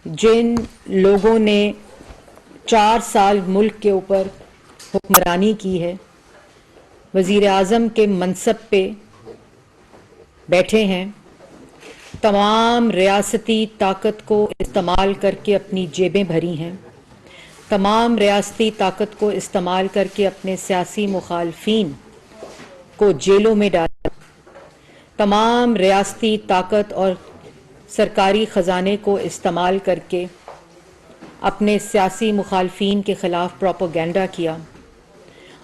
جن لوگوں نے 4 سال ملک کے اوپر حکمرانی کی ہے، وزیر اعظم کے منصب پہ بیٹھے ہیں، تمام ریاستی طاقت کو استعمال کر کے اپنی جیبیں بھری ہیں، تمام ریاستی طاقت کو استعمال کر کے اپنے سیاسی مخالفین کو جیلوں میں ڈالا، تمام ریاستی طاقت اور سرکاری خزانے کو استعمال کر کے اپنے سیاسی مخالفین کے خلاف پروپیگنڈا کیا،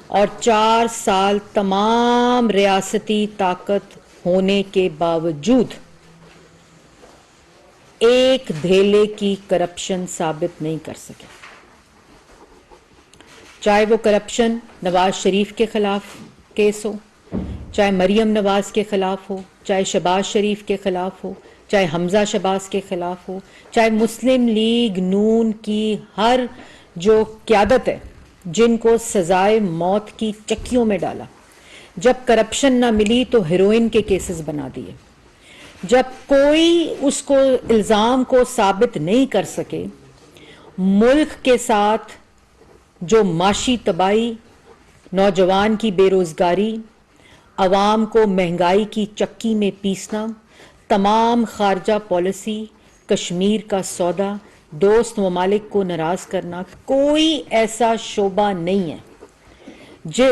اور 4 سال تمام ریاستی طاقت ہونے کے باوجود ایک دھیلے کی کرپشن ثابت نہیں کر سکے، چاہے وہ کرپشن نواز شریف کے خلاف کیس ہو، چاہے مریم نواز کے خلاف ہو، چاہے شہباز شریف کے خلاف ہو، چاہے حمزہ شہباز کے خلاف ہو، چاہے مسلم لیگ نون کی ہر جو قیادت ہے جن کو سزائے موت کی چکیوں میں ڈالا، جب کرپشن نہ ملی تو ہیروئن کے کیسز بنا دیے، جب کوئی اس کو الزام کو ثابت نہیں کر سکے، ملک کے ساتھ جو معاشی تباہی، نوجوان کی بے روزگاری، عوام کو مہنگائی کی چکی میں پیسنا، تمام خارجہ پالیسی، کشمیر کا سودا، دوست ممالک کو ناراض کرنا، کوئی ایسا شعبہ نہیں ہے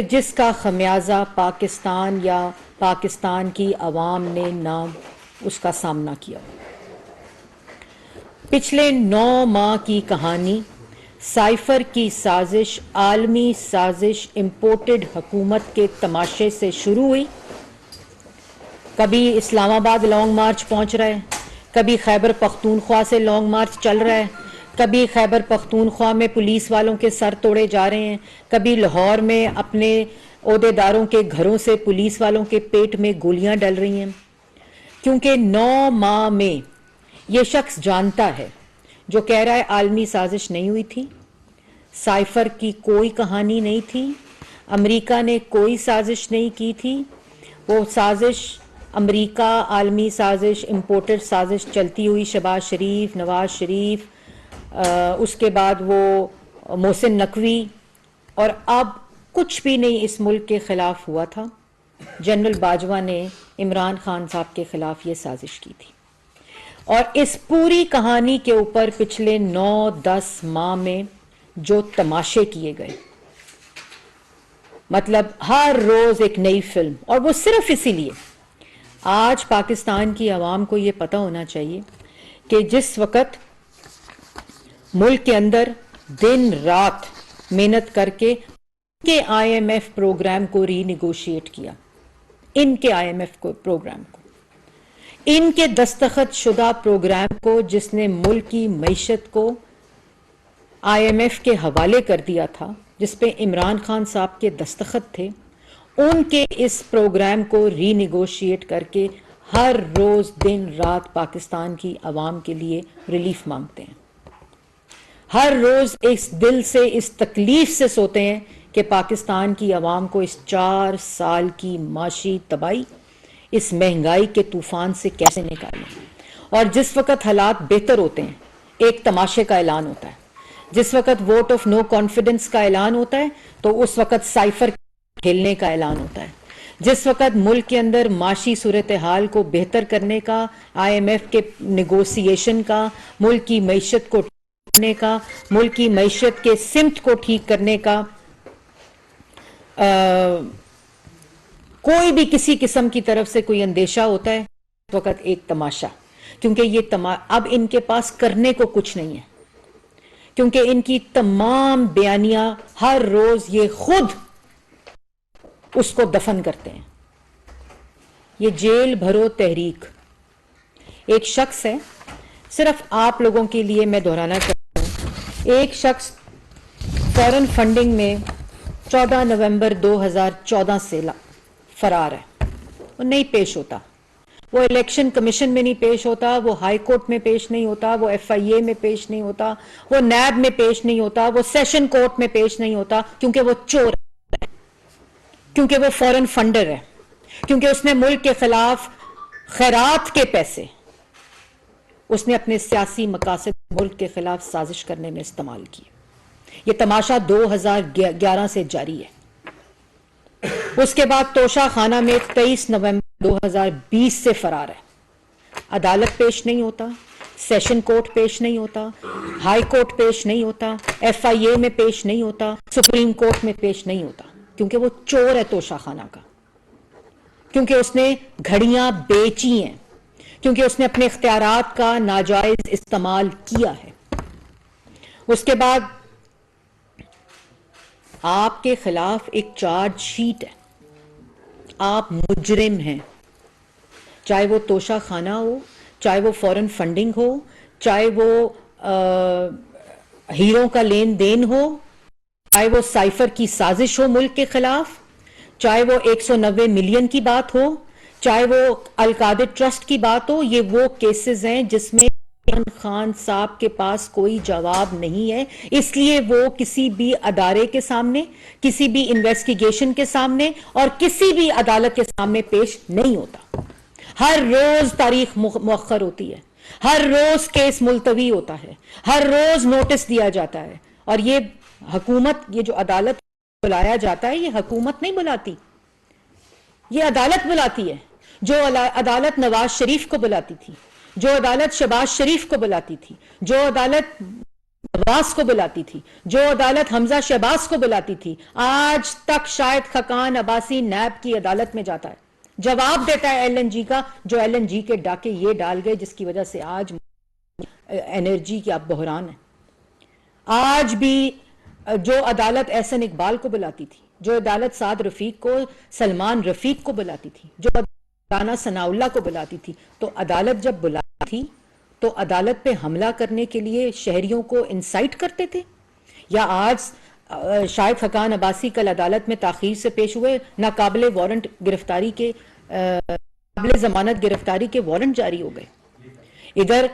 جس کا خمیازہ پاکستان یا پاکستان کی عوام نے نہ اس کا سامنا کیا۔ پچھلے 9 ماہ کی کہانی سائفر کی سازش، عالمی سازش، امپورٹڈ حکومت کے تماشے سے شروع ہوئی۔ کبھی اسلام آباد لانگ مارچ پہنچ رہا ہے، کبھی خیبر پختونخوا سے لانگ مارچ چل رہا ہے، کبھی خیبر پختونخوا میں پولیس والوں کے سر توڑے جا رہے ہیں، کبھی لاہور میں اپنے عہدیداروں کے گھروں سے پولیس والوں کے پیٹ میں گولیاں ڈل رہی ہیں، کیونکہ 9 ماہ میں یہ شخص جانتا ہے، جو کہہ رہا ہے عالمی سازش نہیں ہوئی تھی، سائفر کی کوئی کہانی نہیں تھی، امریکہ نے کوئی سازش نہیں کی تھی، وہ سازش امریکہ، عالمی سازش، امپورٹڈ سازش چلتی ہوئی شہباز شریف، نواز شریف، اس کے بعد وہ محسن نقوی، اور اب کچھ بھی نہیں اس ملک کے خلاف ہوا تھا۔ جنرل باجوہ نے عمران خان صاحب کے خلاف یہ سازش کی تھی، اور اس پوری کہانی کے اوپر پچھلے 9-10 ماہ میں جو تماشے کیے گئے، مطلب ہر روز ایک نئی فلم، اور وہ صرف اسی لیے آج پاکستان کی عوام کو یہ پتہ ہونا چاہیے کہ جس وقت ملک کے اندر دن رات محنت کر کے ان کے آئی ایم ایف پروگرام کو ری نیگوشیٹ کیا، ان کے آئی ایم ایف پروگرام کو، ان کے دستخط شدہ پروگرام کو، جس نے ملک کی معیشت کو آئی ایم ایف کے حوالے کر دیا تھا، جس پہ عمران خان صاحب کے دستخط تھے، ان کے اس پروگرام کو ری نیگوشیٹ کر کے ہر روز دن رات پاکستان کی عوام کے لیے ریلیف مانگتے ہیں، ہر روز اس دل سے، اس تکلیف سے سوتے ہیں کہ پاکستان کی عوام کو اس 4 سال کی معاشی تباہی، اس مہنگائی کے طوفان سے کیسے نکالیں۔ اور جس وقت حالات بہتر ہوتے ہیں ایک تماشے کا اعلان ہوتا ہے، جس وقت ووٹ آف نو کانفیڈنس کا اعلان ہوتا ہے تو اس وقت سائفر کھیلنے کا اعلان ہوتا ہے، جس وقت ملک کے اندر معاشی صورتحال کو بہتر کرنے کا، آئی ایم ایف کے نیگوسیشن کا، ملک کی معیشت کو ٹھیک کرنے کا، ملک کی معیشت کے سمت کو ٹھیک کرنے کا کوئی بھی کسی قسم کی طرف سے کوئی اندیشہ ہوتا ہے، اس وقت ایک تماشا، کیونکہ یہ اب ان کے پاس کرنے کو کچھ نہیں ہے، کیونکہ ان کی تمام بیانیاں ہر روز یہ خود اس کو دفن کرتے ہیں۔ یہ جیل بھرو تحریک ایک شخص ہے، صرف آپ لوگوں کے لیے میں دہرانا چاہتا ہوں، ایک شخص فورن فنڈنگ میں 14 نومبر 2014 سے فرار ہے، وہ نہیں پیش ہوتا، وہ الیکشن کمیشن میں نہیں پیش ہوتا، وہ ہائی کورٹ میں پیش نہیں ہوتا، وہ ایف آئی اے میں پیش نہیں ہوتا، وہ نیب میں پیش نہیں ہوتا، وہ سیشن کورٹ میں پیش نہیں ہوتا، کیونکہ وہ چور ہے، کیونکہ وہ فورن فنڈر ہے، کیونکہ اس نے ملک کے خلاف خیرات کے پیسے اس نے اپنے سیاسی مقاصد ملک کے خلاف سازش کرنے میں استعمال کی. یہ تماشا 2011 سے جاری ہے. اس کے بعد توشہ خانہ میں 23 نومبر 2020 سے فرار ہے. عدالت پیش نہیں ہوتا، سیشن کورٹ پیش نہیں ہوتا، ہائی کورٹ پیش نہیں ہوتا، ایف آئی اے میں پیش نہیں ہوتا، سپریم کورٹ میں پیش نہیں ہوتا، کیونکہ وہ چور ہے توشہ خانہ کا، کیونکہ اس نے گھڑیاں بیچی ہیں، کیونکہ اس نے اپنے اختیارات کا ناجائز استعمال کیا ہے. اس کے بعد آپ کے خلاف ایک چارج شیٹ ہے، آپ مجرم ہیں، چاہے وہ توشہ خانہ ہو، چاہے وہ فورن فنڈنگ ہو، چاہے وہ ہیروں کا لین دین ہو، چاہے وہ سائفر کی سازش ہو ملک کے خلاف، چاہے وہ 190 ملین کی بات ہو، چاہے وہ القادر ٹرسٹ کی بات ہو. یہ وہ کیسز ہیں جس میں عمران خان صاحب کے پاس کوئی جواب نہیں ہے، اس لیے وہ کسی بھی ادارے کے سامنے، کسی بھی انویسٹیگیشن کے سامنے اور کسی بھی عدالت کے سامنے پیش نہیں ہوتا. ہر روز تاریخ مؤخر ہوتی ہے، ہر روز کیس ملتوی ہوتا ہے، ہر روز نوٹس دیا جاتا ہے. اور یہ حکومت، یہ جو عدالت بلایا جاتا ہے، یہ حکومت نہیں بلاتی، یہ عدالت بلاتی ہے. جو عدالت نواز شریف کو بلاتی تھی، جو عدالت شہباز شریف کو بلاتی تھی، جو عدالت نواز کو بلاتی تھی، جو عدالت حمزہ شہباز کو بلاتی تھی، آج تک شاہد خاقان عباسی نیب کی عدالت میں جاتا ہے، جواب دیتا ہے ایل این جی کا، جو ایل این جی کے ڈاکے یہ ڈال گئے جس کی وجہ سے آج انرجی کی اب بحران ہے. آج بھی جو عدالت احسن اقبال کو بلاتی تھی، جو عدالت سعد رفیق کو، سلمان رفیق کو بلاتی تھی، جو رانا ثناء اللہ کو بلاتی تھی، تو عدالت جب بلاتی تھی تو عدالت پہ حملہ کرنے کے لیے شہریوں کو انسائٹ کرتے تھے؟ یا آج شاہد خاقان عباسی کل عدالت میں تاخیر سے پیش ہوئے، ناقابل وارنٹ گرفتاری کے قابل ضمانت گرفتاری کے وارنٹ جاری ہو گئے. ادھر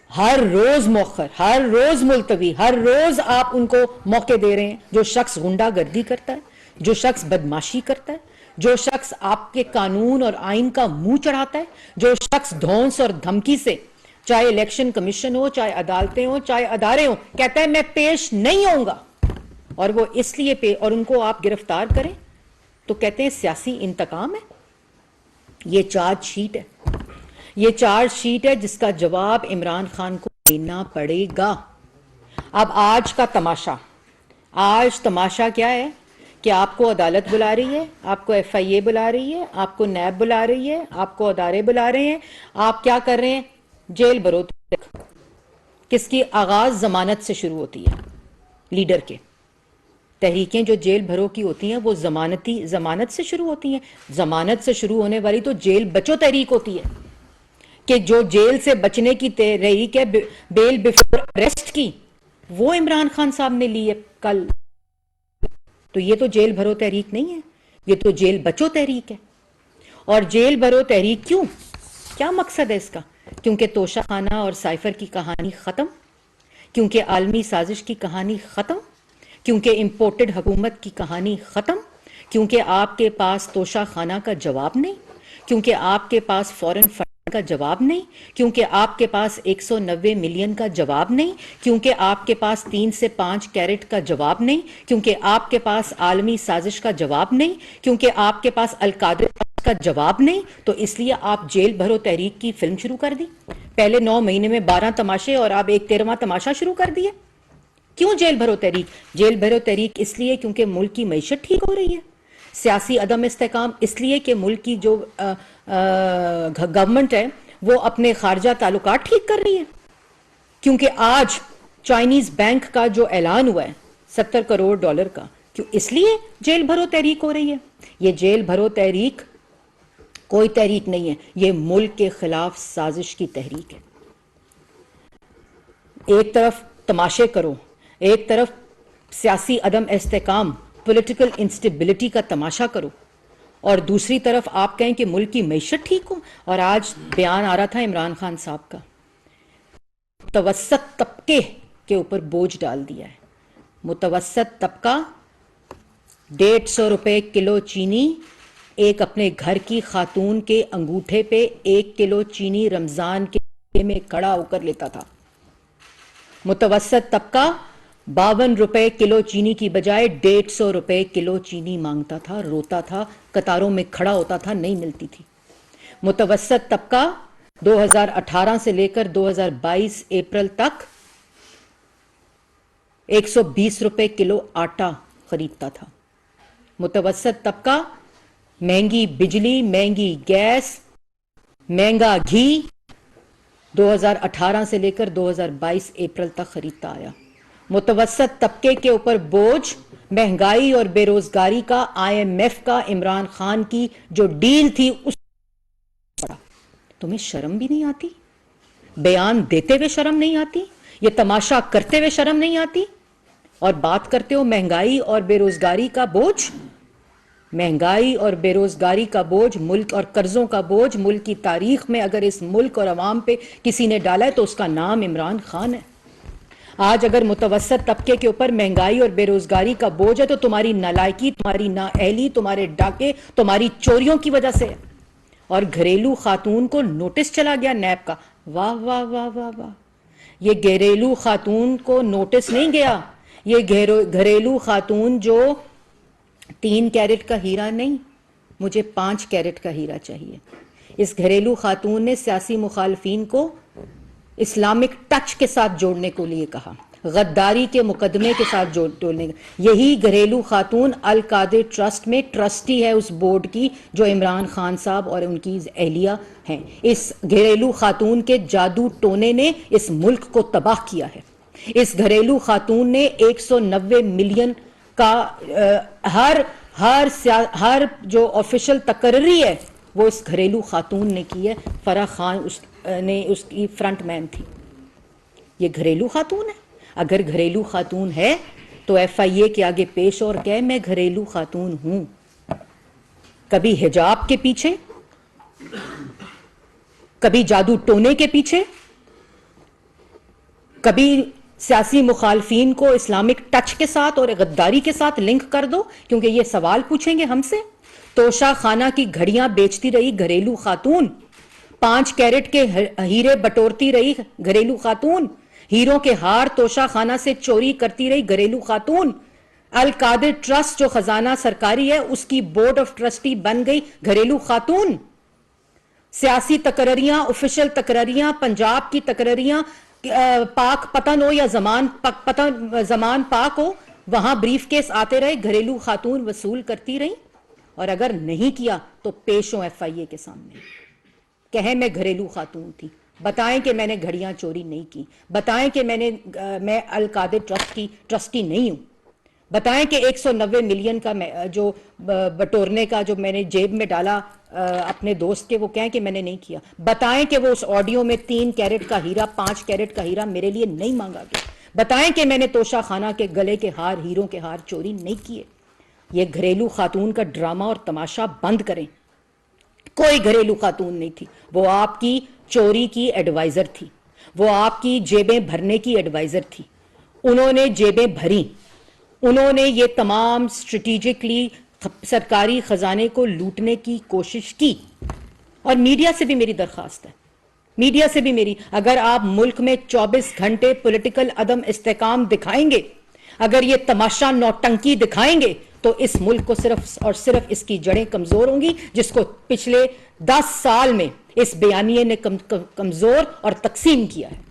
ہر روز مؤخر، ہر روز ملتوی، ہر روز آپ ان کو موقع دے رہے ہیں. جو شخص غنڈہ گردی کرتا ہے، جو شخص بدماشی کرتا ہے، جو شخص آپ کے قانون اور آئین کا منہ چڑھاتا ہے، جو شخص دھونس اور دھمکی سے، چاہے الیکشن کمیشن ہو، چاہے عدالتیں ہوں، چاہے ادارے ہوں، کہتا ہے میں پیش نہیں ہوں گا، اور وہ اس لیے اور ان کو آپ گرفتار کریں تو کہتے ہیں سیاسی انتقام ہے. یہ چارج شیٹ ہے، یہ چارج شیٹ ہے جس کا جواب عمران خان کو دینا پڑے گا. اب آج کا تماشا، آج تماشا کیا ہے کہ آپ کو عدالت بلا رہی ہے، آپ کو ایف آئی اے بلا رہی ہے، آپ کو نیب بلا رہی ہے، آپ کو ادارے بلا رہے ہیں. آپ کیا کر رہے ہیں؟ جیل بھرو تک، کس کی آغاز ضمانت سے شروع ہوتی ہے، لیڈر کے. تحریکیں جو جیل بھرو کی ہوتی ہیں وہ ضمانت سے شروع ہوتی ہیں. ضمانت سے شروع ہونے والی تو جیل بچو تحریک ہوتی ہے، کہ جو جیل سے بچنے کی تحریک ہے، بیل بیفور اریسٹ کی، وہ عمران خان صاحب نے لی ہے کل. تو یہ تو جیل بھرو تحریک نہیں ہے، یہ تو جیل بچو تحریک ہے. اور جیل بھرو تحریک کیوں؟ کیا مقصد ہے اس کا؟ کیونکہ توشہ خانہ اور سائفر کی کہانی ختم، کیونکہ عالمی سازش کی کہانی ختم، کیونکہ امپورٹڈ حکومت کی کہانی ختم، کیونکہ آپ کے پاس توشہ خانہ کا جواب نہیں، کیونکہ آپ کے پاس فورن فنڈ کا جواب نہیں، کیونکہ آپ کے پاس 190 ملین کا جواب نہیں، کیونکہ آپ کے پاس 3 سے 5 کیرٹ کا جواب نہیں، کیونکہ آپ کے پاس عالمی سازش کا جواب نہیں، کیونکہ آپ کے پاس القادر کا جواب نہیں، تو اس لیے آپ جیل بھرو تحریک کی فلم شروع کر دی. پہلے 9 مہینے میں 12 تماشے اور آپ ایک 13واں تماشا شروع کر دیے. کیوں جیل بھرو تحریک؟ جیل بھرو تحریک اس لیے کیونکہ ملک کی معیشت ٹھیک ہو رہی ہے. سیاسی عدم استحکام اس لیے کہ ملک کی جو گورنمنٹ ہے وہ اپنے خارجہ تعلقات ٹھیک کر رہی ہے. کیونکہ آج چائنیز بینک کا جو اعلان ہوا ہے $70 کروڑ کا، کیوں اس لیے جیل بھرو تحریک ہو رہی ہے. یہ جیل بھرو تحریک کوئی تحریک نہیں ہے، یہ ملک کے خلاف سازش کی تحریک ہے. ایک طرف تماشے کرو، ایک طرف سیاسی عدم استحکام، پولیٹیکل انسٹیبلٹی کا تماشا کرو، اور دوسری طرف آپ کہیں کہ ملک کی معیشت ٹھیک ہو. اور آج بیان آ رہا تھا عمران خان صاحب کا، متوسط طبقے کے اوپر بوجھ ڈال دیا ہے. متوسط طبقہ 150 روپے کلو چینی، ایک اپنے گھر کی خاتون کے انگوٹھے پہ 1 کلو چینی رمضان کے میں کھڑا ہو کر لیتا تھا. متوسط طبقہ 52 روپے کلو چینی کی بجائے 150 روپے کلو چینی مانگتا تھا, روتا تھا, قطاروں میں کھڑا ہوتا تھا, نہیں ملتی تھی. متوسط طبقہ 2018 سے لے کر 2022 اپریل تک 120 روپے کلو آٹا خریدتا تھا. متوسط طبقہ مہنگی بجلی, مہنگی گیس, مہنگا گھی 2018 سے لے کر 2022 اپریل تک خریدتا آیا. متوسط طبقے کے اوپر بوجھ مہنگائی اور بے روزگاری کا IMF کا عمران خان کی جو ڈیل تھی اس پڑا. تمہیں شرم بھی نہیں آتی؟ بیان دیتے ہوئے شرم نہیں آتی؟ یہ تماشا کرتے ہوئے شرم نہیں آتی؟ اور بات کرتے ہو مہنگائی اور بے روزگاری کا بوجھ. مہنگائی اور بے روزگاری کا بوجھ, ملک اور قرضوں کا بوجھ ملک کی تاریخ میں اگر اس ملک اور عوام پہ کسی نے ڈالا ہے تو اس کا نام عمران خان ہے. آج اگر متوسط طبقے کے اوپر مہنگائی اور بے روزگاری کا بوجھ ہے تو تمہاری نالائکی, تمہاری نااہلی, تمہارے ڈاکے, تمہاری چوریوں کی وجہ سے ہے. اور گھریلو خاتون کو نوٹس چلا گیا نیب کا. واہ واہ واہ واہ واہ. یہ گھریلو خاتون کو نوٹس نہیں گیا, یہ گھریلو خاتون جو 3 کیرٹ کا ہیرا نہیں, مجھے 5 کیرٹ کا ہیرا چاہیے. اس گھریلو خاتون نے سیاسی مخالفین کو اسلامک ٹچ کے ساتھ جوڑنے کو لیے کہا, غداری کے مقدمے کے ساتھ جوڑنے کا. یہی گھریلو خاتون القادر ٹرسٹ میں ٹرسٹی ہے اس بورڈ کی جو عمران خان صاحب اور ان کی اہلیہ ہیں. اس گھریلو خاتون کے جادو ٹونے نے اس ملک کو تباہ کیا ہے. اس گھریلو خاتون نے 190 ملین کا ہر جو آفیشل تقرری ہے وہ اس گھریلو خاتون نے کی ہے. فرح خان اس کی فرنٹ مین تھی. یہ گھریلو خاتون ہے. اگر گھریلو خاتون ہے تو FIA کے آگے پیش اور کہے میں گھریلو خاتون ہوں. کبھی حجاب کے پیچھے, کبھی جادو ٹونے کے پیچھے, کبھی سیاسی مخالفین کو اسلامک ٹچ کے ساتھ اور غداری کے ساتھ لنک کر دو, کیونکہ یہ سوال پوچھیں گے ہم سے. توشہ خانہ کی گھڑیاں بیچتی رہی گھریلو خاتون, 5 کیرٹ کے ہیرے بٹورتی رہی گھریلو خاتون, ہیروں کے ہار توشہ خانہ سے چوری کرتی رہی گھریلو خاتون. القادر ٹرسٹ جو خزانہ سرکاری ہے اس کی بورڈ آف ٹرسٹی بن گئی گھریلو خاتون. سیاسی تقرریاں, آفیشل تقرریاں, پنجاب کی تقرریاں, پاک پتن ہو یا زمان پاک ہو, وہاں بریف کیس آتے رہے, گھریلو خاتون وصول کرتی رہی. اور اگر نہیں کیا تو پیش ہوں FIA کے سامنے, کہیں میں گھریلو خاتون تھی, بتائیں کہ میں نے گھڑیاں چوری نہیں کی, بتائیں کہ میں القادر ٹرسٹ کی ٹرسٹی نہیں ہوں, بتائیں کہ 190 ملین کا جو بٹورنے کا جو میں نے جیب میں ڈالا اپنے دوست کے, وہ کہیں کہ میں نے نہیں کیا. بتائیں کہ وہ اس آڈیو میں 3 کیرٹ کا ہیرا, 5 کیرٹ کا ہیرا میرے لیے نہیں مانگا گیا. بتائیں کہ میں نے توشہ خانہ کے گلے کے ہار, ہیروں کے ہار چوری نہیں کیے. یہ گھریلو خاتون کا ڈرامہ اور تماشا بند کریں. کوئی گھریلو خاتون نہیں تھی, وہ آپ کی چوری کی ایڈوائزر تھی, وہ آپ کی جیبیں بھرنے کی ایڈوائزر تھی. انہوں نے جیبیں بھری, انہوں نے یہ تمام اسٹریٹجکلی سرکاری خزانے کو لوٹنے کی کوشش کی. اور میڈیا سے بھی میری درخواست ہے, میڈیا سے بھی میری, اگر آپ ملک میں 24 گھنٹے پولیٹیکل عدم استحکام دکھائیں گے, اگر یہ تماشا نوٹنکی دکھائیں گے تو اس ملک کو صرف اور صرف اس کی جڑیں کمزور ہوں گی, جس کو پچھلے 10 سال میں اس بیانیے نے کمزور اور تقسیم کیا ہے.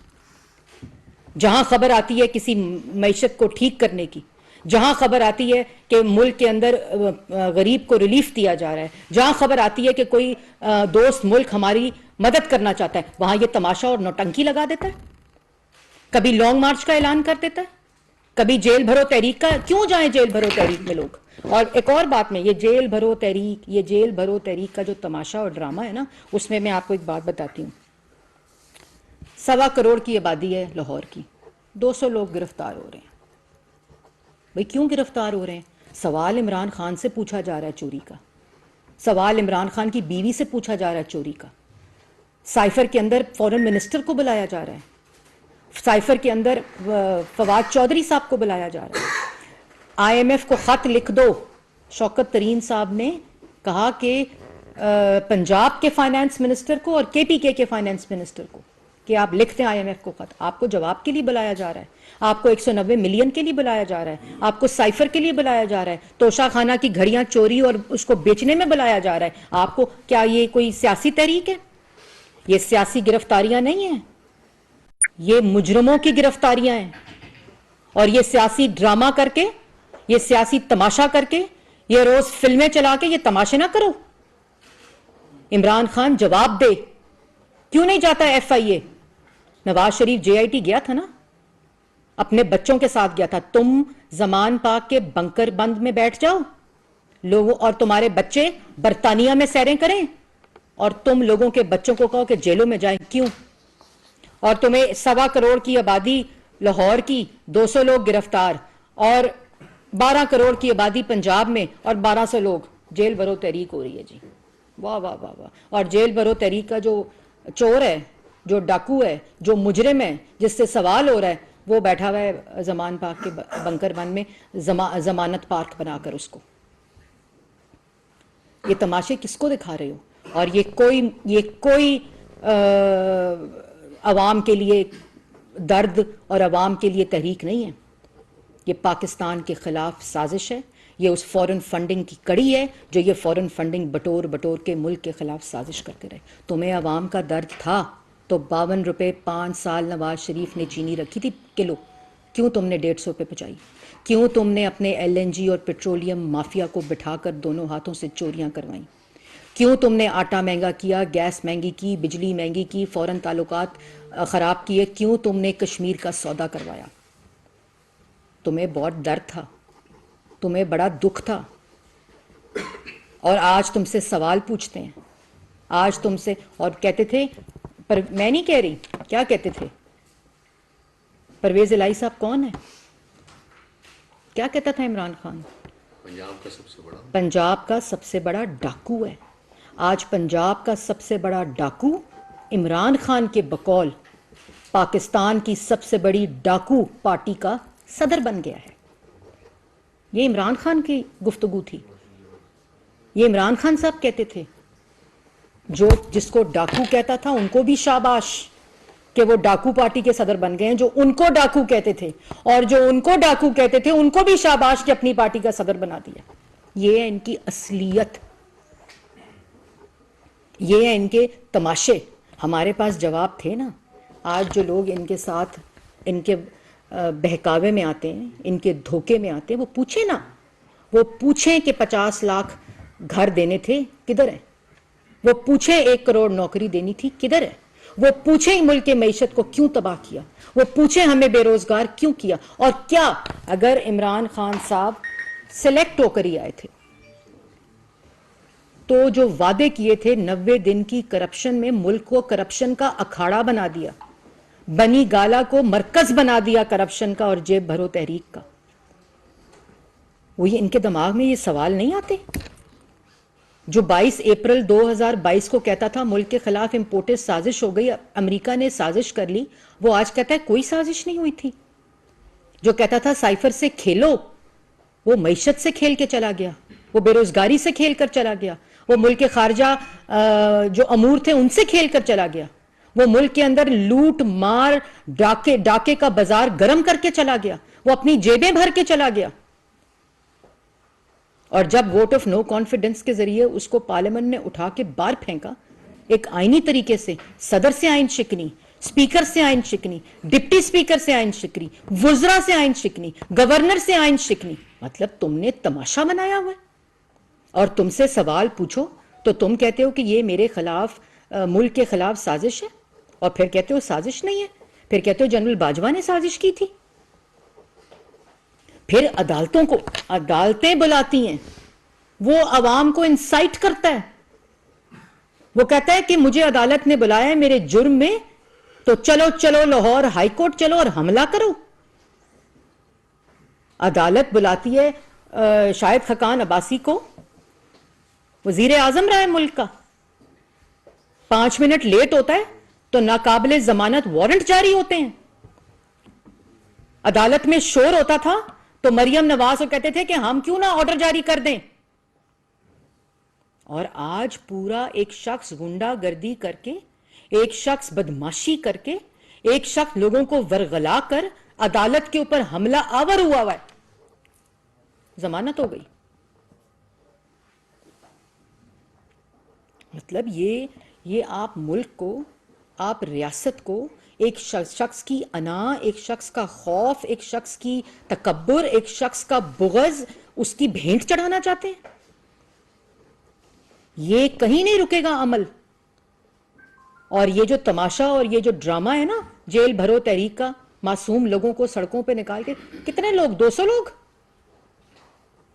جہاں خبر آتی ہے کسی معیشت کو ٹھیک کرنے کی, جہاں خبر آتی ہے کہ ملک کے اندر غریب کو ریلیف دیا جا رہا ہے, جہاں خبر آتی ہے کہ کوئی دوست ملک ہماری مدد کرنا چاہتا ہے, وہاں یہ تماشا اور نوٹنکی لگا دیتا ہے. کبھی لانگ مارچ کا اعلان کر دیتا ہے, کبھی جیل بھرو تحریک کا. کیوں جائیں جیل بھرو تحریک میں لوگ؟ اور ایک اور بات میں, یہ جیل بھرو تحریک کا جو تماشا اور ڈرامہ ہے نا, اس میں آپ کو ایک بات بتاتی ہوں. 1.25 کروڑ کی آبادی ہے لاہور کی, 200 لوگ گرفتار ہو رہے ہیں. بھئی کیوں گرفتار ہو رہے ہیں؟ سوال عمران خان سے پوچھا جا رہا ہے چوری کا, سوال عمران خان کی بیوی سے پوچھا جا رہا ہے چوری کا. سائفر کے اندر فورن منسٹر کو بلایا جا رہا ہے, سائفر کے اندر فواد چودھری صاحب کو بلایا جا رہا ہے. IMF کو خط لکھ دو. شوکت ترین صاحب نے کہا کہ پنجاب کے فائنانس منسٹر کو اور KPK کے فائنانس منسٹر کو کہ آپ لکھتے ہیں IMF کو خط. آپ کو جواب کے لیے بلایا جا رہا ہے, آپ کو 190 ملین کے لیے بلایا جا رہا ہے, آپ کو سائفر کے لیے بلایا جا رہا ہے, توشہ خانہ کی گھڑیاں چوری اور اس کو بیچنے میں بلایا جا رہا ہے. آپ کو کیا یہ کوئی سیاسی تحریک ہے؟ یہ سیاسی گرفتاریاں نہیں ہیں, یہ مجرموں کی گرفتاریاں ہیں. اور یہ سیاسی ڈرامہ کر کے, یہ سیاسی تماشا کر کے, یہ روز فلمیں چلا کے یہ تماشے نہ کرو. عمران خان جواب دے, کیوں نہیں جاتا FIA؟ نواز شریف JIT گیا تھا نا, اپنے بچوں کے ساتھ گیا تھا. تم زمان پاک کے بنکر بند میں بیٹھ جاؤ لوگوں, اور تمہارے بچے برطانیہ میں سیریں کریں, اور تم لوگوں کے بچوں کو کہو کہ جیلوں میں جائیں. کیوں؟ اور تمہیں 1.25 کروڑ کی آبادی لاہور کی, 200 لوگ گرفتار, اور 12 کروڑ کی آبادی پنجاب میں, اور 1200 لوگ. جیل برو تحریک ہو رہی ہے جی. واہ واہ واہ واہ. اور جیل برو تحریک کا جو چور ہے, جو ڈاکو ہے, جو مجرم ہے, جس سے سوال ہو رہا ہے, وہ بیٹھا ہوا ہے زمان پاک کے بنکر بند میں, ضمانت پارک بنا کر اس کو. یہ تماشے کس کو دکھا رہے ہو؟ اور یہ کوئی عوام کے لیے درد اور عوام کے لیے تحریک نہیں ہے. یہ پاکستان کے خلاف سازش ہے. یہ اس فورن فنڈنگ کی کڑی ہے جو یہ فورن فنڈنگ بٹور کے ملک کے خلاف سازش کرتے رہے. تمہیں عوام کا درد تھا تو 52 روپے 5 سال نواز شریف نے چینی رکھی تھی کلو, کیوں تم نے 150 پہ پہنچائی؟ کیوں تم نے اپنے LNG اور پیٹرولیم مافیا کو بٹھا کر دونوں ہاتھوں سے چوریاں کروائیں؟ کیوں تم نے آٹا مہنگا کیا, گیس مہنگی کی, بجلی مہنگی کی, فورن تعلقات خراب کیے؟ کیوں تم نے کشمیر کا سودا کروایا؟ تمہیں بہت درد تھا, تمہیں بڑا دکھ تھا, اور آج تم سے سوال پوچھتے ہیں. آج تم سے, اور کہتے تھے, پر میں نہیں کہہ رہی, کیا کہتے تھے پرویز الہی صاحب کون ہے؟ کیا کہتا تھا عمران خان؟ پنجاب کا سب سے بڑا ڈاکو ہے. آج پنجاب کا سب سے بڑا ڈاکو عمران خان کے بقول پاکستان کی سب سے بڑی ڈاکو پارٹی کا صدر بن گیا ہے. یہ عمران خان کی گفتگو تھی. یہ عمران خان صاحب کہتے تھے. جو جس کو ڈاکو کہتا تھا ان کو بھی شاباش کہ وہ ڈاکو پارٹی کے صدر بن گئے ہیں, جو ان کو ڈاکو کہتے تھے, اور جو ان کو ڈاکو کہتے تھے ان کو بھی شاباش کہ اپنی پارٹی کا صدر بنا دیا. یہ ہے ان کی اصلیت, یہ ہے ان کے تماشے. ہمارے پاس جواب تھے نا. آج جو لوگ ان کے ساتھ ان کے بہکاوے میں آتے ہیں, ان کے دھوکے میں آتے ہیں, وہ پوچھیں نا, وہ پوچھیں کہ 50 لاکھ گھر دینے تھے, کدھر ہیں؟ وہ پوچھیں 1 کروڑ نوکری دینی تھی, کدھر ہے؟ وہ پوچھیں ملک کے معیشت کو کیوں تباہ کیا, وہ پوچھیں ہمیں بے روزگار کیوں کیا. اور کیا اگر عمران خان صاحب سلیکٹ ہو کر ہی آئے تھے تو جو وعدے کیے تھے 90 دن کی کرپشن میں ملک کو کرپشن کا اکھاڑا بنا دیا, بنی گالا کو مرکز بنا دیا کرپشن کا اور جیب بھرو تحریک کا. وہ ان کے دماغ میں یہ سوال نہیں آتے؟ جو 22 اپریل 2022 کو کہتا تھا ملک کے خلاف امپورٹڈ سازش ہو گئی, امریکہ نے سازش کر لی, وہ آج کہتا ہے کوئی سازش نہیں ہوئی تھی. جو کہتا تھا سائفر سے کھیلو, وہ معیشت سے کھیل کے چلا گیا, وہ بے روزگاری سے کھیل کر چلا گیا, وہ ملک کے خارجہ جو امور تھے ان سے کھیل کر چلا گیا, وہ ملک کے اندر لوٹ مار ڈاکے کا بازار گرم کر کے چلا گیا, وہ اپنی جیبیں بھر کے چلا گیا. اور جب ووٹ آف نو کانفیڈنس کے ذریعے اس کو پارلیمنٹ نے اٹھا کے باہر پھینکا, ایک آئینی طریقے سے صدر سے آئین شکنی, سپیکر سے آئین شکنی, ڈپٹی سپیکر سے آئین شکنی, وزراء سے آئین شکنی, گورنر سے آئین شکنی, مطلب تم نے تماشا بنایا ہوا ہے. اور تم سے سوال پوچھو تو تم کہتے ہو کہ یہ میرے خلاف ملک کے خلاف سازش ہے, اور پھر کہتے ہو سازش نہیں ہے, پھر کہتے ہو جنرل باجوہ نے سازش کی تھی. پھر عدالتیں بلاتی ہیں, وہ عوام کو انسائٹ کرتا ہے, وہ کہتا ہے کہ مجھے عدالت نے بلایا ہے میرے جرم میں, تو چلو لاہور ہائی کورٹ چلو اور حملہ کرو. عدالت بلاتی ہے شاہد خاقان عباسی کو, وزیر اعظم رہا ہے ملک کا, 5 منٹ لیٹ ہوتا ہے تو ناقابل ضمانت وارنٹ جاری ہوتے ہیں. عدالت میں شور ہوتا تھا تو مریم نواز کو کہتے تھے کہ ہم کیوں نہ آرڈر جاری کر دیں. اور آج پورا ایک شخص گنڈا گردی کر کے, ایک شخص بدماشی کر کے ایک شخص لوگوں کو ورغلا کر عدالت کے اوپر حملہ آور ہوا ہے، ضمانت ہو گئی. مطلب یہ آپ ملک کو، آپ ریاست کو ایک شخص کی انا، ایک شخص کا خوف، ایک شخص کی تکبر، ایک شخص کا بغض، اس کی بھینٹ چڑھانا چاہتے ہیں. یہ کہیں نہیں رکے گا عمل. اور یہ جو تماشا اور یہ جو ڈرامہ ہے نا جیل بھرو تحریک کا، معصوم لوگوں کو سڑکوں پہ نکال کے، کتنے لوگ؟ 200 لوگ.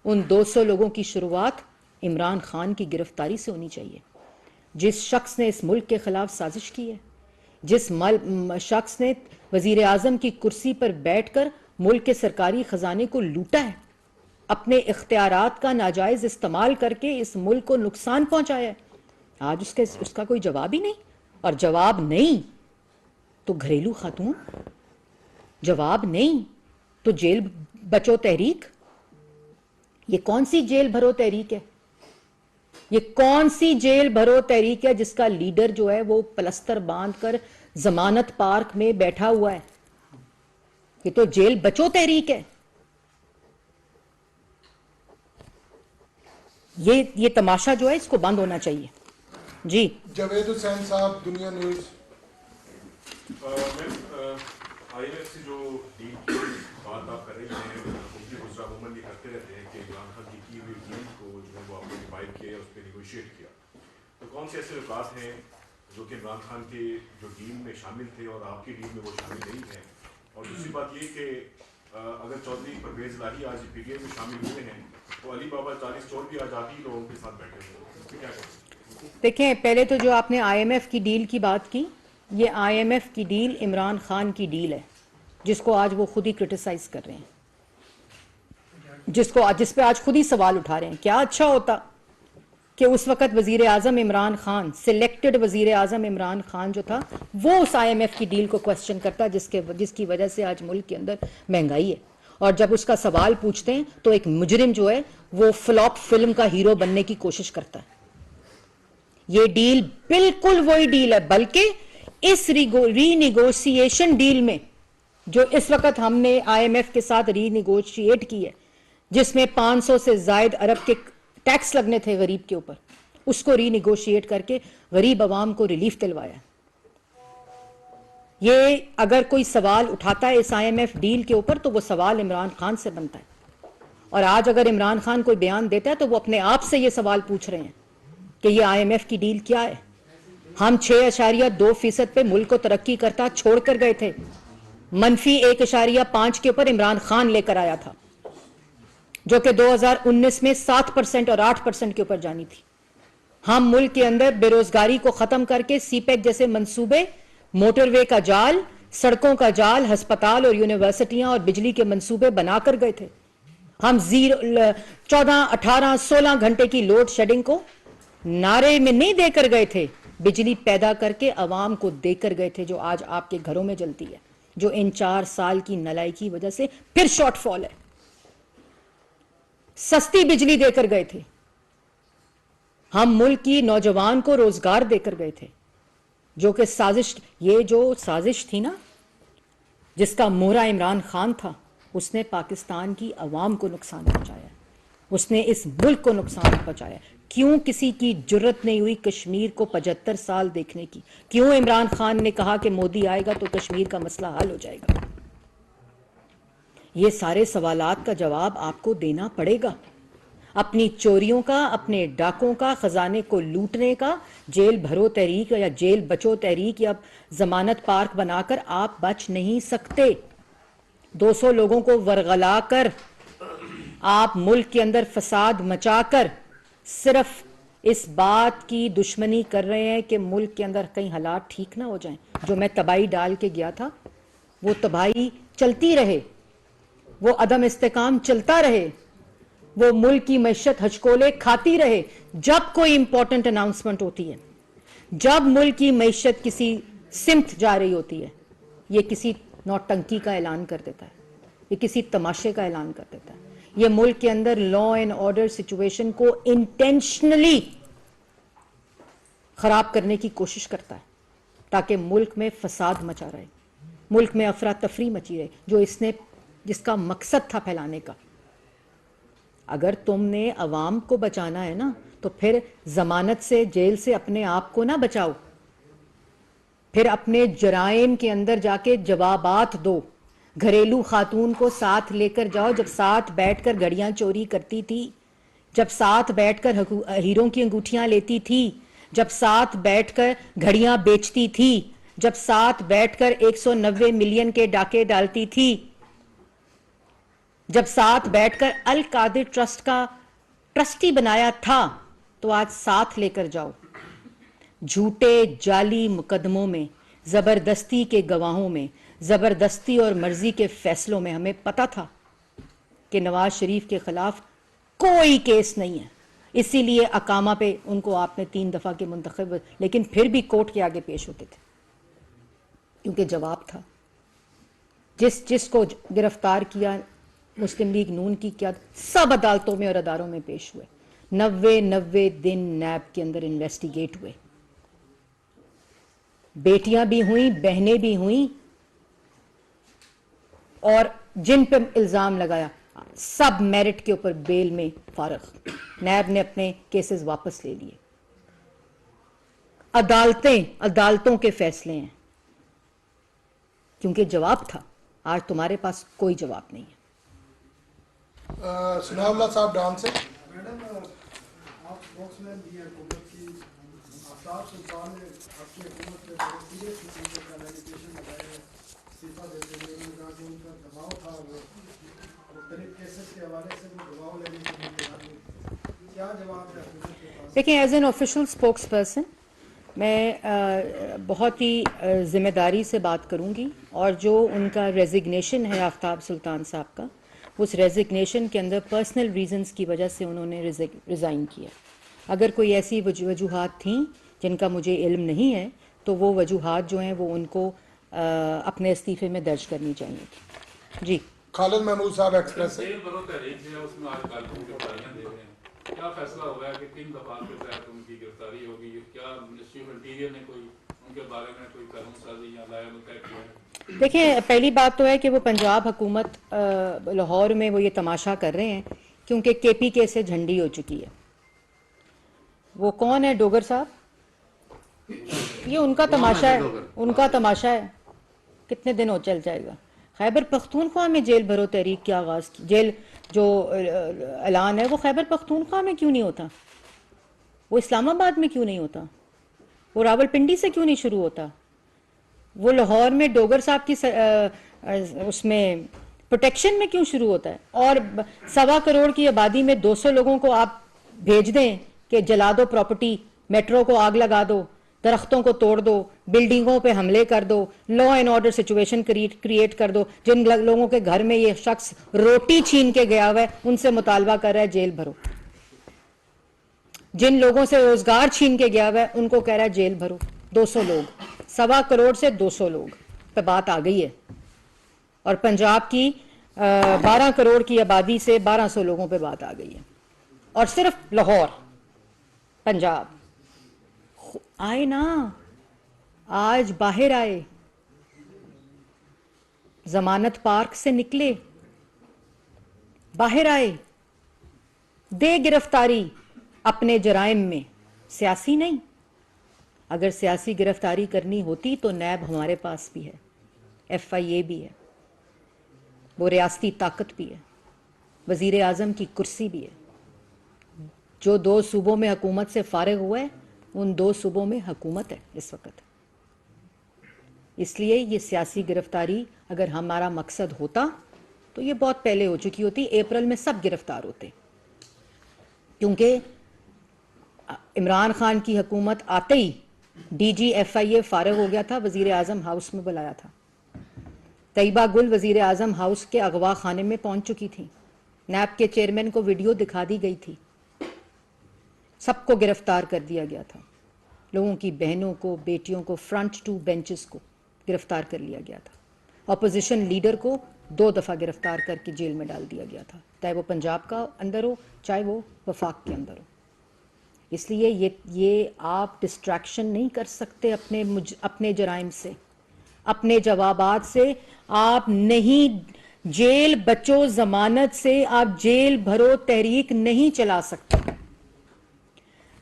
ان 200 لوگوں کی شروعات عمران خان کی گرفتاری سے ہونی چاہیے. جس شخص نے اس ملک کے خلاف سازش کی ہے، جس شخص نے وزیر اعظم کی کرسی پر بیٹھ کر ملک کے سرکاری خزانے کو لوٹا ہے، اپنے اختیارات کا ناجائز استعمال کر کے اس ملک کو نقصان پہنچایا ہے، آج اس کا کوئی جواب ہی نہیں. اور جواب نہیں تو گھریلو خاتون، جواب نہیں تو جیل بچو تحریک. یہ کون سی جیل بھرو تحریک ہے؟ یہ کون سی جیل بھرو تحریک ہے جس کا لیڈر جو ہے وہ پلستر باندھ کر ضمانت پارک میں بیٹھا ہوا ہے؟ یہ تو جیل بچو تحریک ہے. یہ تماشا جو ہے اس کو بند ہونا چاہیے. جی جاوید حسین صاحب، دنیا نیوز. آئی ایف سے جو ڈیل کی بات آپ کر رہی ہیں، حکومتی وزراء عموماً یہ کرتے رہتے ہیں کہ عمران خان کی ہوئی ڈیل کو جو ہے وہ آپ نے ڈیوائڈ کیا، اس پہ نیگوشیٹ کیا. تو کون سے ایسے نکات ہیں جو کہ عمران خان کے جو ڈیل میں شامل تھے اور آپ کی ڈیل میں وہ شامل نہیں ہیں؟ اور دوسری بات یہ کہ اگر چودھری پرویز الہی آج پی ٹی آئی میں شامل ہوئے ہیں تو علی بابا 40 چور بھی آج آپ ہی لوگوں کے ساتھ بیٹھے ہوئے ہیں، اس پہ کیا کہیں؟ دیکھیں، پہلے تو جو آپ نے آئی ایم ایف کی ڈیل کی بات کی، یہ آئی ایم ایف کی ڈیل عمران خان کی ڈیل ہے، جس کو آج وہ خود ہی کرٹیسائز کر رہے ہیں، جس پہ آج خود ہی سوال اٹھا رہے ہیں. کیا اچھا ہوتا کہ اس وقت وزیر اعظم عمران خان، سلیکٹڈ وزیر اعظم عمران خان جو تھا، وہ اس آئی ایم ایف کی ڈیل کو کوسچن کرتا، جس کی وجہ سے آج ملک کے اندر مہنگائی ہے. اور جب اس کا سوال پوچھتے ہیں تو ایک مجرم جو ہے وہ فلاپ فلم کا ہیرو بننے کی کوشش کرتا ہے. یہ ڈیل بالکل وہی ڈیل ہے، بلکہ اس ری نیگوشیشن ڈیل میں جو اس وقت ہم نے آئی ایم ایف کے ساتھ ری نیگوشیٹ کی ہے، جس میں 500 سے زائد ارب کے ٹیکس لگنے تھے غریب کے اوپر، اس کو ری نیگوشیٹ کر کے غریب عوام کو ریلیف دلوایا. یہ اگر کوئی سوال اٹھاتا ہے اس آئی ایم ایف ڈیل کے اوپر تو وہ سوال عمران خان سے بنتا ہے. اور آج اگر عمران خان کوئی بیان دیتا ہے تو وہ اپنے آپ سے یہ سوال پوچھ رہے ہیں کہ یہ آئی ایم ایف کی ڈیل کیا ہے. ہم 6.2% پہ ملک کو ترقی کرتا چھوڑ کر گئے تھے، -1.5 کے اوپر عمران خان لے کر آیا تھا، جو کہ 2019 میں 7% اور 8% کے اوپر جانی تھی. ہم ملک کے اندر بے روزگاری کو ختم کر کے سی پیک جیسے منصوبے، موٹر وے کا جال، سڑکوں کا جال، ہسپتال اور یونیورسٹیاں اور بجلی کے منصوبے بنا کر گئے تھے. ہم 14، 18، 16 گھنٹے کی لوڈ شیڈنگ کو نعرے میں نہیں دے کر گئے تھے، بجلی پیدا کر کے عوام کو دے کر گئے تھے، جو آج آپ کے گھروں میں جلتی ہے، جو ان 4 سال کی نلائی کی وجہ سے پھر شارٹ فال ہے. سستی بجلی دے کر گئے تھے. ہم ملک کی نوجوان کو روزگار دے کر گئے تھے. جو کہ یہ جو سازش تھی نا، جس کا مورا عمران خان تھا، اس نے پاکستان کی عوام کو نقصان پہنچایا، اس نے اس ملک کو نقصان پہنچایا. کیوں کسی کی جرت نہیں ہوئی کشمیر کو 75 سال دیکھنے کی؟ کیوں عمران خان نے کہا کہ مودی آئے گا تو کشمیر کا مسئلہ حل ہو جائے گا؟ یہ سارے سوالات کا جواب آپ کو دینا پڑے گا. اپنی چوریوں کا، اپنے ڈاکوں کا، خزانے کو لوٹنے کا، جیل بھرو تحریک یا جیل بچو تحریک یا ضمانت پارک بنا کر آپ بچ نہیں سکتے. 200 لوگوں کو ورغلا کر، آپ ملک کے اندر فساد مچا کر صرف اس بات کی دشمنی کر رہے ہیں کہ ملک کے اندر کہیں حالات ٹھیک نہ ہو جائیں. جو میں تباہی ڈال کے گیا تھا وہ تباہی چلتی رہے، وہ عدم استحکام چلتا رہے، وہ ملک کی معیشت ہچکولے کھاتی رہے. جب کوئی امپورٹنٹ اناؤنسمنٹ ہوتی ہے، جب ملک کی معیشت کسی سمت جا رہی ہوتی ہے، یہ کسی نوٹنکی کا اعلان کر دیتا ہے، یہ کسی تماشے کا اعلان کر دیتا ہے. یہ ملک کے اندر لا اینڈ آرڈر سچویشن کو انٹینشنلی خراب کرنے کی کوشش کرتا ہے تاکہ ملک میں فساد مچا رہے. ملک میں افراتفری مچی رہی جس کا مقصد تھا پھیلانے کا. اگر تم نے عوام کو بچانا ہے نا تو پھر ضمانت سے جیل سے اپنے آپ کو نہ بچاؤ, پھر اپنے جرائم کے اندر جا کے جوابات دو. گھریلو خاتون کو ساتھ لے کر جاؤ جب ساتھ بیٹھ کر گھڑیاں چوری کرتی تھی, جب ساتھ بیٹھ کر ہیروں کی انگوٹھیاں لیتی تھی, جب ساتھ بیٹھ کر گھڑیاں بیچتی تھی, جب ساتھ بیٹھ کر 190 ملین کے ڈاکے ڈالتی تھی, جب ساتھ بیٹھ کر القادر ٹرسٹ کا ٹرسٹی بنایا تھا, تو آج ساتھ لے کر جاؤ. جھوٹے جعلی مقدموں میں, زبردستی کے گواہوں میں, زبردستی اور مرضی کے فیصلوں میں ہمیں پتا تھا کہ نواز شریف کے خلاف کوئی کیس نہیں ہے, اسی لیے اقامہ پہ ان کو آپ نے 3 دفعہ کے منتخب, لیکن پھر بھی کورٹ کے آگے پیش ہوتے تھے کیونکہ جواب تھا. جس کو گرفتار کیا مسلم لیگ نون کی کیا سب عدالتوں میں اور اداروں میں پیش ہوئے. 90 دن نیب کے اندر انویسٹیگیٹ ہوئے, بیٹیاں بھی ہوئیں, بہنیں بھی ہوئیں, اور جن پہ الزام لگایا سب میرٹ کے اوپر بیل میں فارغ. نیب نے اپنے کیسز واپس لے لیے. عدالتوں کے فیصلے ہیں کیونکہ جواب تھا. آج تمہارے پاس کوئی جواب نہیں ہے. ثناء اللہ صاحب ڈان سے. میڈم آپ اسپوکس مین بھی ہیں حکومت کی. آفتاب سلطان نے آپ کی حکومت پہ بڑے سیریس قسم کا ایلیگیشن لگائے ہیں استعفیٰ دیتے ہوئے. انہوں نے کہا کہ ان کا دباؤ تھا, وہ مختلف کیسز کے حوالے سے وہ دباؤ لینے کے لیے تیار ہوئے. کیا جواب ہے حکومت کے پاس؟ دیکھیں, as an official spokes person میں بہت ہی ذمہ داری سے بات کروں گی, اور جو ان کا ریزگنیشن ہے آفتاب سلطان صاحب کا, اس ریزگنیشن کے اندر پرسنل ریزنز کی وجہ سے انہوں نے ریزائن کیا. اگر کوئی ایسی وجوہات تھیں جن کا مجھے علم نہیں ہے تو وہ وجوہات جو ہیں وہ ان کو اپنے استعفے میں درج کرنی چاہیے. جی خالد محمود صاحب ایکسپریس سے. جیل بھرو تحریک جو ہے اس میں آج کل کی گرفتاریاں دے رہے ہیں, کیا فیصلہ ہوا ہے کہ کن دفعات کے تحت ان کی گرفتاری ہوگی؟ کیا منسٹری آف انٹیریئر نے کوئی ان کے بارے میں کوئی قانون سازی یا لائحہ طے کیا ہے؟ دیکھیں, پہلی بات تو ہے کہ وہ پنجاب حکومت لاہور میں وہ یہ تماشا کر رہے ہیں کیونکہ کے پی کے سے جھنڈی ہو چکی ہے. وہ کون ہے ڈوگر صاحب؟ یہ ان کا تماشا ہے, ان کا تماشا ہے. کتنے دن ہو چل جائے گا. خیبر پختونخوا میں جیل بھرو تحریک کے آغاز کی, جیل جو اعلان ہے وہ خیبر پختونخوا میں کیوں نہیں ہوتا؟ وہ اسلام آباد میں کیوں نہیں ہوتا؟ وہ راول پنڈی سے کیوں نہیں شروع ہوتا؟ وہ لاہور میں ڈوگر صاحب کی اس میں پروٹیکشن میں کیوں شروع ہوتا ہے؟ اور 1.25 کروڑ کی آبادی میں 200 لوگوں کو آپ بھیج دیں کہ جلا دو پراپرٹی, میٹرو کو آگ لگا دو, درختوں کو توڑ دو, بلڈنگوں پہ حملے کر دو, law and order situation create کر دو. جن لوگوں کے گھر میں یہ شخص روٹی چھین کے گیا ہوا ہے ان سے مطالبہ کر رہا ہے جیل بھرو. جن لوگوں سے روزگار چھین کے گیا ہوا ہے ان کو کہہ رہا ہے جیل بھرو. 200 لوگ, 1.25 کروڑ سے 200 لوگ پہ بات آ گئی ہے. اور پنجاب کی 12 کروڑ کی آبادی سے 1200 لوگوں پہ بات آ گئی ہے. اور صرف لاہور, پنجاب. آئے نا, آج باہر آئے, ضمانت پارک سے نکلے, باہر آئے, دے گرفتاری اپنے جرائم میں. سیاسی نہیں. اگر سیاسی گرفتاری کرنی ہوتی تو نیب ہمارے پاس بھی ہے, FIA بھی ہے, وہ ریاستی طاقت بھی ہے, وزیر اعظم کی کرسی بھی ہے. جو 2 صوبوں میں حکومت سے فارغ ہوئے ان 2 صوبوں میں حکومت ہے اس وقت. اس لیے یہ سیاسی گرفتاری اگر ہمارا مقصد ہوتا تو یہ بہت پہلے ہو چکی ہوتی. اپریل میں سب گرفتار ہوتے, کیونکہ عمران خان کی حکومت آتے ہی DG FIA فارغ ہو گیا تھا, وزیر اعظم ہاؤس میں بلایا تھا. طیبہ گل وزیر اعظم ہاؤس کے اغوا خانے میں پہنچ چکی تھی. نیب کے چیئرمین کو ویڈیو دکھا دی گئی تھی. سب کو گرفتار کر دیا گیا تھا. لوگوں کی بہنوں کو, بیٹیوں کو, فرنٹ 2 بینچز کو گرفتار کر لیا گیا تھا. اپوزیشن لیڈر کو 2 دفعہ گرفتار کر کے جیل میں ڈال دیا گیا تھا, چاہے وہ پنجاب کا اندر ہو چاہے وہ وفاق کے اندر ہو. اس لیے یہ آپ ڈسٹریکشن نہیں کر سکتے اپنے جرائم سے. اپنے جوابات سے. آپ نہیں جیل بچو ضمانت سے آپ جیل بھرو تحریک نہیں چلا سکتے.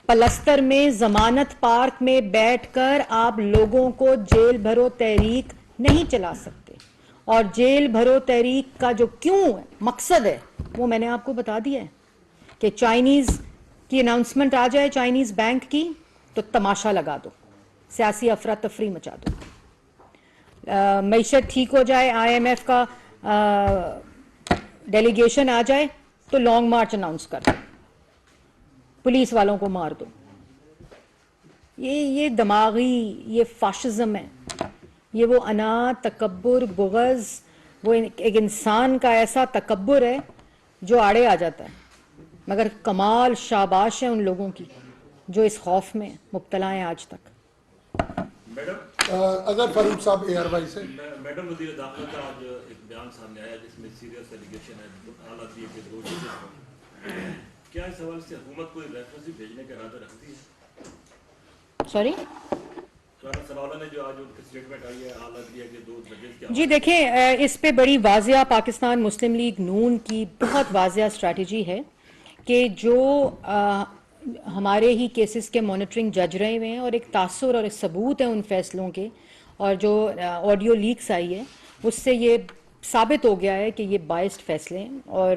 پلستر میں ضمانت پارک میں بیٹھ کر آپ لوگوں کو جیل بھرو تحریک نہیں چلا سکتے. اور جیل بھرو تحریک کا جو کیوں مقصد ہے وہ میں نے آپ کو بتا دیا ہے کہ چائنیز کی اناؤنسمنٹ آ جائے چائنیز بینک کی تو تماشا لگا دو, سیاسی افراتفری مچا دو. معیشت ٹھیک ہو جائے, آئی ایم ایف کا ڈیلیگیشن آ جائے تو لانگ مارچ اناؤنس کر دو, پولیس والوں کو مار دو. یہ دماغی یہ فاشزم ہے, یہ وہ انا, تکبر, بغض, وہ ایک انسان کا ایسا تکبر ہے جو آڑے آ جاتا ہے. مگر کمال شاباش ہے ان لوگوں کی جو اس خوف میں مبتلا ہیں آج تک. میڈم اگر فاروق صاحب اے آر وائی سے. میڈم وزیر داخلہ کا آج ایک بیان سامنے آیا جس میں سیریس ایلیگیشن ہے حالات یہ کہ دو چیزیں, کیا اس حوالے سے حکومت کو ریفرنس بھیجنے کا ارادہ رکھتی ہے؟ سوری سناولا نے جو آج ان کی اسٹیٹمنٹ آئی ہے حالات یہ کہ دو ججز کیا. جی دیکھیں, اس پہ بڑی واضح پاکستان مسلم لیگ نون کی بہت واضح اسٹریٹجی ہے کہ جو ہمارے ہی کیسز کے مانیٹرنگ جج رہے ہوئے ہیں اور ایک تاثر اور ایک ثبوت ہے ان فیصلوں کے, اور جو آڈیو لیکس آئی ہے اس سے یہ ثابت ہو گیا ہے کہ یہ بائسڈ فیصلے ہیں. اور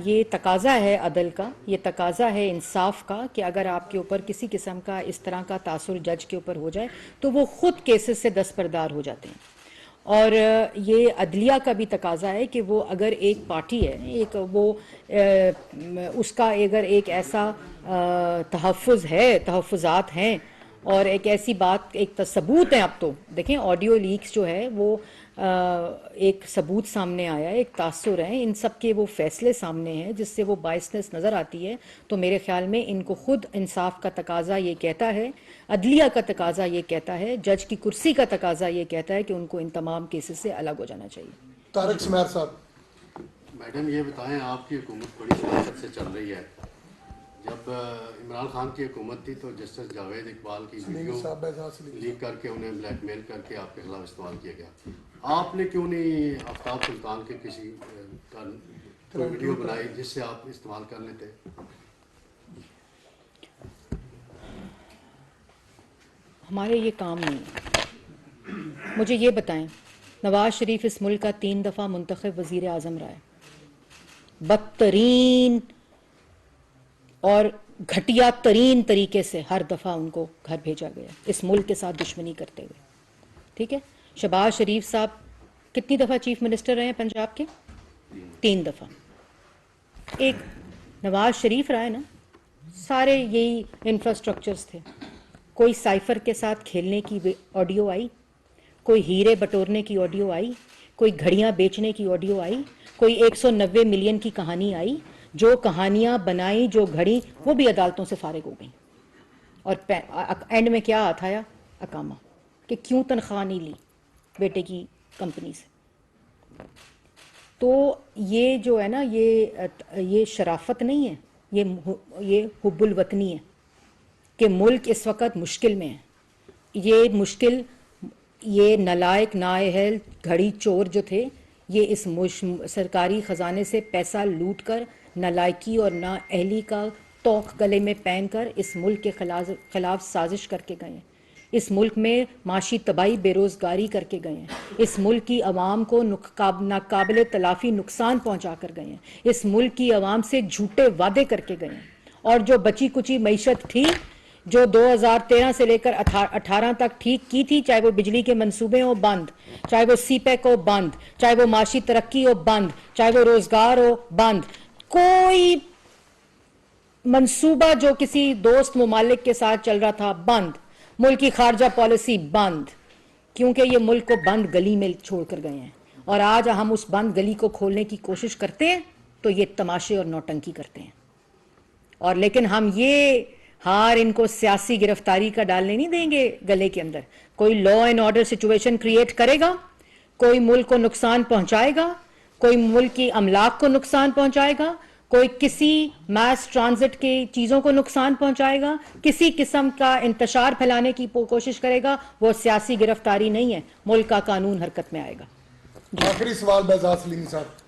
یہ تقاضا ہے عدل کا, یہ تقاضا ہے انصاف کا کہ اگر آپ کے اوپر کسی قسم کا اس طرح کا تاثر جج کے اوپر ہو جائے تو وہ خود کیسز سے دستبردار ہو جاتے ہیں. اور یہ عدلیہ کا بھی تقاضا ہے کہ وہ اگر ایک پارٹی ہے, ایک وہ اس کا اگر ایک ایسا تحفظ ہے, تحفظات ہیں اور ایک ایسی بات, ایک ثبوت ہے. اب تو دیکھیں آڈیو لیکس جو ہے وہ ایک ثبوت سامنے آیا ہے, ایک تاثر ہے, ان سب کے وہ فیصلے سامنے ہیں جس سے وہ بائسنس نظر آتی ہے. تو میرے خیال میں ان کو خود انصاف کا تقاضا یہ کہتا ہے, عدلیہ کا تقاضا یہ کہتا ہے, جج کی کرسی کا تقاضا یہ کہتا ہے کہ ان کو ان تمام کیسز سے الگ ہو جانا چاہیے. طارق سمیر صاحب. میڈم یہ بتائیں, آپ کی حکومت بڑی شراکت سے چل رہی ہے. جب عمران خان کی حکومت تھی تو جسٹس جاوید اقبال کی ویڈیو لیک کر کے انہیں بلیک میل کر کے آپ کے خلاف استعمال کیا گیا. آپ نے کیوں نہیں آفتاب سلطان کے کسی کا ویڈیو بنائی جس سے آپ استعمال کر لیتے؟ ہمارے یہ کام نہیں. مجھے یہ بتائیں, نواز شریف اس ملک کا 3 دفعہ منتخب وزیر اعظم رہا ہے, بدترین اور گھٹیا ترین طریقے سے ہر دفعہ ان کو گھر بھیجا گیا اس ملک کے ساتھ دشمنی کرتے ہوئے. ٹھیک ہے, شہباز شریف صاحب کتنی دفعہ چیف منسٹر رہے ہیں پنجاب کے؟ 3 دفعہ. ایک نواز شریف رہا ہے نا, سارے یہی انفراسٹرکچرز تھے. کوئی سائفر کے ساتھ کھیلنے کی آڈیو آئی, کوئی ہیرے بٹورنے کی آڈیو آئی, کوئی گھڑیاں بیچنے کی آڈیو آئی, کوئی 190 ملین کی کہانی آئی. جو کہانیاں بنائی, جو گھڑی, وہ بھی عدالتوں سے فارغ ہو گئیں. اور اینڈ میں کیا ہاتھ آیا؟ اقامہ, کہ کیوں تنخواہ نہیں لی بیٹے کی کمپنی سے. تو یہ جو ہے نا, یہ شرافت نہیں ہے, یہ حب الوطنی ہے کہ ملک اس وقت مشکل میں ہے. یہ مشکل, یہ نالائق نااہل گھڑی چور جو تھے, یہ اس سرکاری خزانے سے پیسہ لوٹ کر نالائکی اور نااہلی کا توق گلے میں پہن کر اس ملک کے خلاف سازش کر کے گئے ہیں. اس ملک میں معاشی تباہی, بے روزگاری کر کے گئے ہیں. اس ملک کی عوام کو ناقابل تلافی نقصان پہنچا کر گئے ہیں. اس ملک کی عوام سے جھوٹے وعدے کر کے گئے ہیں. اور جو بچی کچی معیشت تھی جو 2013 سے لے کر 18 تک ٹھیک کی تھی, چاہے وہ بجلی کے منصوبے ہو بند, چاہے وہ سی پیک ہو بند, چاہے وہ معاشی ترقی ہو بند, چاہے وہ روزگار ہو بند, کوئی منصوبہ جو کسی دوست ممالک کے ساتھ چل رہا تھا بند, ملک کی خارجہ پالیسی بند, کیونکہ یہ ملک کو بند گلی میں چھوڑ کر گئے ہیں. اور آج ہم اس بند گلی کو کھولنے کی کوشش کرتے ہیں تو یہ تماشے اور نوٹنکی کرتے ہیں. اور لیکن ہم یہ ہار ان کو سیاسی گرفتاری کا ڈالنے نہیں دیں گے گلے کے اندر. کوئی لا اینڈ آرڈر سچویشن کریٹ کرے گا, کوئی ملک کو نقصان پہنچائے گا, کوئی ملک کی املاک کو نقصان پہنچائے گا, کوئی کسی میس ٹرانزٹ کی چیزوں کو نقصان پہنچائے گا, کسی قسم کا انتشار پھیلانے کی کوشش کرے گا, وہ سیاسی گرفتاری نہیں ہے, ملک کا قانون حرکت میں آئے گا. آخری سوال بہزاد سلیمی صاحب.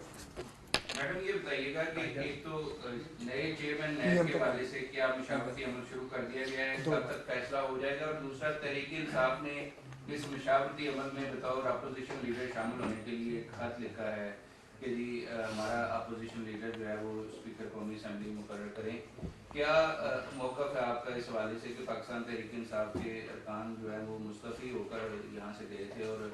میڈم یہ بتائیے گا کہ ایک تو نئے چیئرمین نیب کے حوالے سے کیا مشاورتی عمل شروع کر دیا گیا ہے, کب تک فیصلہ ہو جائے گا, اور دوسرا تحریک انصاف نے اس مشاورتی عمل میں بطور اپوزیشن لیڈر شامل ہونے کے لیے ایک خط لکھا ہے کہ جی ہمارا اپوزیشن لیڈر جو ہے وہ اسپیکر قومی اسمبلی مقرر کریں. کیا موقف ہے آپ کا اس حوالے سے کہ پاکستان تحریک انصاف کے ارکان جو ہے وہ مستعفی ہو کر یہاں سے گئے تھے, اور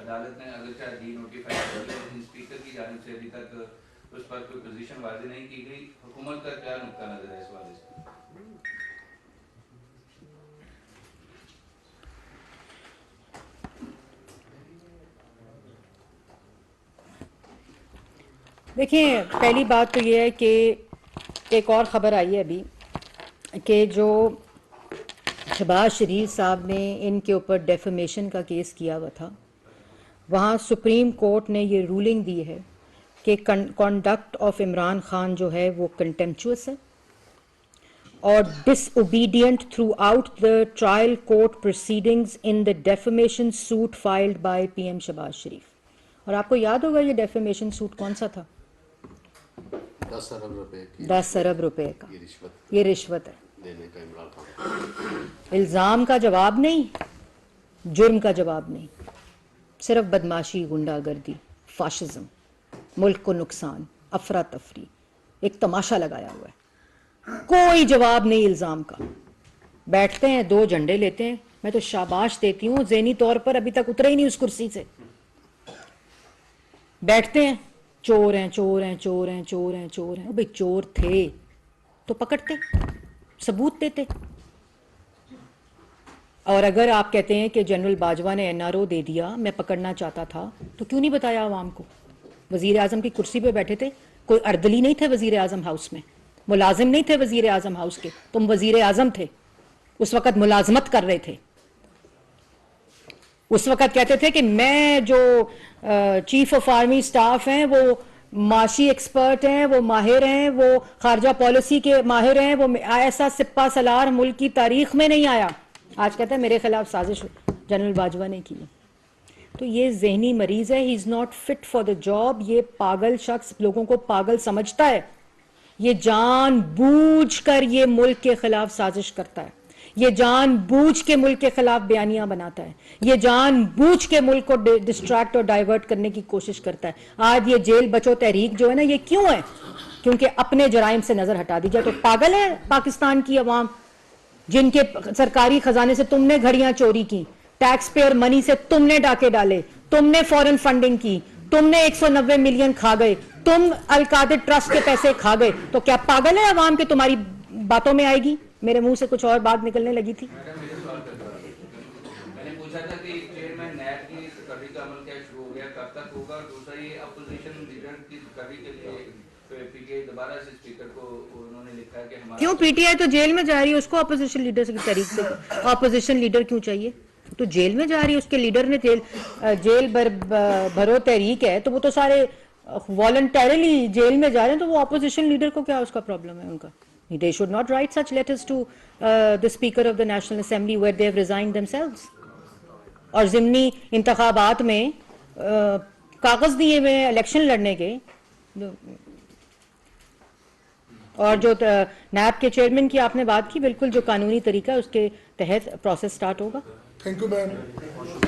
عدالت نے اگرچہ ڈی نوٹیفائی کر دیا لیکن اسپیکر کی جانب سے ابھی تک اس پر کوئی پوزیشن واضح نہیں کی گئی. حکومت کا کیا نقطہ نظر ہے اس حوالے سے؟ دیکھیں, پہلی بات تو یہ ہے کہ ایک اور خبر آئی ہے ابھی کہ جو شہباز شریف صاحب نے ان کے اوپر ڈیفیمیشن کا کیس کیا ہوا تھا, وہاں سپریم کورٹ نے یہ رولنگ دی ہے کہ کنڈکٹ آف عمران خان جو ہے وہ کنٹمپچوس ہے اور disobedient throughout the trial court proceedings in the defamation suit filed by P M Shahbaz Sharif. اور آپ کو یاد ہوگا یہ ڈیفیمیشن سوٹ کون سا تھا؟ 10 ارب روپے کی 10 ارب روپے کا یہ رشوت ہے دینے کا عمران خان. الزام کا جواب نہیں, جرم کا جواب نہیں, صرف بدماشی, گنڈا گردی, فاشزم, ملک کو نقصان, افراتفری, ایک تماشا لگایا ہوا ہے, کوئی جواب نہیں الزام کا. بیٹھتے ہیں, 2 جھنڈے لیتے ہیں. میں تو شاباش دیتی ہوں, ذہنی طور پر ابھی تک اترے ہی نہیں اس کرسی سے. بیٹھتے ہیں, چور ہیں, چور ہیں, چور ہیں, چور ہیں, چور ہیں. بھئی چور تھے تو پکڑتے, ثبوت دیتے. اور اگر آپ کہتے ہیں کہ جنرل باجوہ نے NRO دے دیا, میں پکڑنا چاہتا تھا, تو کیوں نہیں بتایا عوام کو؟ وزیر اعظم کی کرسی پہ بیٹھے تھے, کوئی اردلی نہیں تھے وزیر اعظم ہاؤس میں, ملازم نہیں تھے وزیر اعظم ہاؤس کے, تم وزیر اعظم تھے, اس وقت ملازمت کر رہے تھے. اس وقت کہتے تھے کہ میں جو چیف آف آرمی سٹاف ہیں وہ معاشی ایکسپرٹ ہیں, وہ ماہر ہیں, وہ خارجہ پالیسی کے ماہر ہیں, وہ ایسا سپہ سالار ملک کی تاریخ میں نہیں آیا. آج کہتا ہے میرے خلاف سازش جنرل باجوہ نے کی. تو یہ ذہنی مریض ہے, he is not fit for the job. یہ پاگل شخص لوگوں کو پاگل سمجھتا ہے, یہ جان بوجھ کر یہ ملک کے خلاف سازش کرتا ہے, یہ جان بوجھ کے ملک کے خلاف بیانیاں بناتا ہے, یہ جان بوجھ کے ملک کو ڈسٹریکٹ اور ڈائیورٹ کرنے کی کوشش کرتا ہے. آج یہ جیل بچو تحریک جو ہے نا, یہ کیوں ہے؟ کیونکہ اپنے جرائم سے نظر ہٹا دی جائے. تو پاگل ہے پاکستان کی عوام, جن کے سرکاری خزانے سے تم نے گھڑیاں چوری کی, ٹیکس پیئر منی سے تم نے ڈاکے ڈالے, تم نے فورن فنڈنگ کی, تم نے 190 ملین کھا گئے, تم القادر ٹرسٹ کے پیسے کھا گئے. تو کیا پاگل ہے عوام کہ تمہاری باتوں میں آئے گی؟ میرے منہ سے کچھ اور بات نکلنے لگی تھی. میں نے پوچھا تھا کہ چیئرمین نیب کی ریکوری کا عمل کیا شروع ہو گیا, کب تک ہوگا, اور دوسرا یہ اپوزیشن لیڈر کی ریکوری کے لیے پی ٹی آئی دوبارہ سے اسپیکر کو انہوں نے لکھا ہے کہ ہمارا کیوں پی ٹی آئی تو جیل میں جا رہی ہے, اس کو اپوزیشن لیڈر کی تحریک سے اپوزیشن لیڈر کیوں چاہیے؟ تو جیل میں جا رہی ہے, اس کے لیڈر نے جیل بھرو تحریک ہے, تو وہ تو سارے والنٹیرلی جیل میں جا رہے ہیں, تو وہ اپوزیشن لیڈر کو کیا اس کا پرابلم ہے ان کا؟ They should not write such letters to the Speaker of the National Assembly where they have resigned themselves. اور ضمنی انتخابات میں کاغذ دیے ہوئے الیکشن لڑنے کے. اور جو نیب کے چیئرمین کی آپ نے بات کی, بالکل جو قانونی طریقہ ہے اس کے تحت پروسیس سٹارٹ ہوگا. Thank you ma'am.